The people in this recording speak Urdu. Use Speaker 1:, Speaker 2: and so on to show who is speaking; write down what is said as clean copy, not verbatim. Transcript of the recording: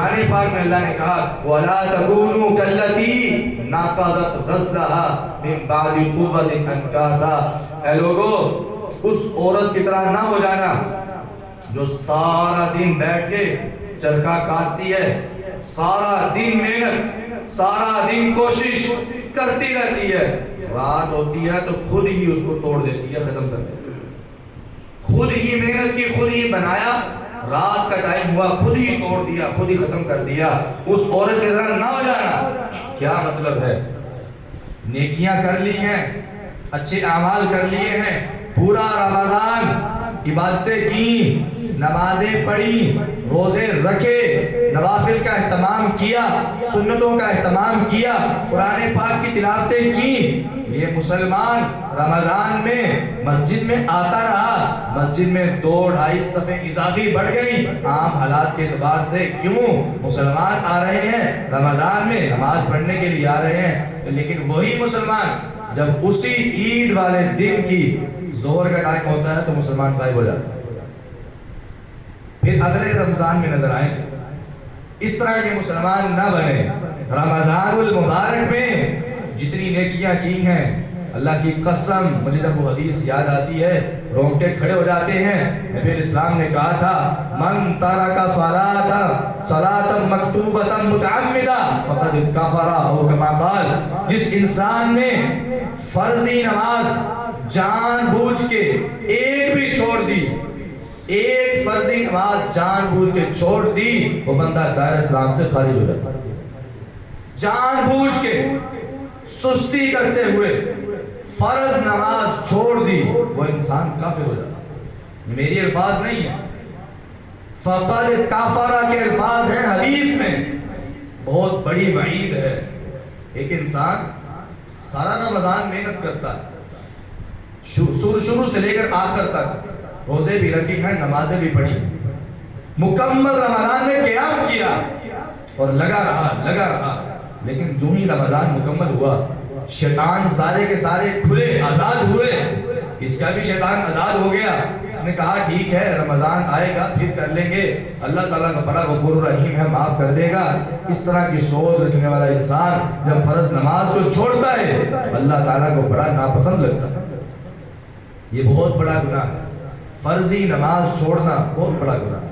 Speaker 1: قرآن پاک میں اللہ نے کہا وَلَا تَكُونُوا كَالَّتِي نَقَضَتْ غَزْلَهَا مِن بَعْدِ قُوَّةٍ أَنْكَاثًا۔ اے لوگو اس عورت کی طرح نہ ہو جانا جو سارا دن بیٹھ کے چرخا کاٹتی ہے، سارا دن محنت، سارا دن کوشش کرتی رہتی ہے، رات ہوتی ہے تو خود ہی اس کو توڑ دیتی ہے، ختم کر دیتی ہے۔ خود ہی محنت کی، خود ہی بنایا، رات کا ٹائم ہوا خود ہی توڑ دیا، خود ہی ختم کر دیا۔ اس عورت کے طرح نہ ہو جانا۔ کیا مطلب ہے؟ نیکیاں کر لی ہیں، اچھے اعمال کر لیے ہیں، پورا رمضان عبادتیں کی، نمازیں پڑھی، روزے رکھے، نوافل کا اہتمام کیا، سنتوں کا اہتمام کیا، قرآن پاک کی تلاوتیں کی، یہ مسلمان رمضان میں مسجد میں آتا رہا، مسجد میں 2-2.5 صفیں اضافی بڑھ گئی عام حالات کے اعتبار سے۔ کیوں؟ مسلمان آ رہے ہیں رمضان میں نماز پڑھنے کے لیے آ رہے ہیں، لیکن وہی مسلمان جب اسی عید والے دن کی ظہر کا ٹائم ہوتا ہے تو مسلمان غائب ہو جاتا ہے، پھر اگلے رمضان میں نظر آئیں گے۔ اس طرح کے مسلمان نہ بنے۔ رمضان المبارک میں جتنی نیکیاں کی ہیں، اللہ کی قسم مجھے جب وہ حدیث یاد آتی ہے رونگٹے کھڑے ہو جاتے ہیں۔ نبی اسلام نے کہا تھا من ترک صلاۃ مکتوبۃ متعمدا فقد کفر، او کما قال، جس انسان نے فرضی نماز جان بوجھ کے ایک بھی چھوڑ دی، ایک فرضی نماز جان بوجھ کے چھوڑ دی، وہ بندہ دائرہ اسلام سے خارج ہو جاتا ہے۔ جان بوجھ کے سستی کرتے ہوئے فرض نماز چھوڑ دی، وہ انسان کافر ہو جاتا۔ میری الفاظ نہیں ہے، فقد کافرہ کے الفاظ ہیں حدیث میں، بہت بڑی وعید ہے۔ ایک انسان سارا رمضان محنت کرتا ہے، شروع سے لے کر آخر تک، روزے بھی رکھے ہیں، نمازیں بھی پڑھی، مکمل رمضان میں قیام کیا اور لگا رہا، لیکن جو ہی رمضان مکمل ہوا شیطان سارے کے سارے کھلے آزاد ہوئے، اس کا بھی شیطان آزاد ہو گیا۔ اس نے کہا ٹھیک ہے رمضان آئے گا پھر کر لیں گے، اللہ تعالیٰ کا بڑا غفور رحیم ہے، معاف کر دے گا۔ اس طرح کی سوچ رکھنے والا انسان جب فرض نماز کو چھوڑتا ہے اللہ تعالیٰ کو بڑا ناپسند لگتا ہے۔ یہ بہت بڑا گناہ ہے، فرضی نماز چھوڑنا بہت بڑا گناہ ہے۔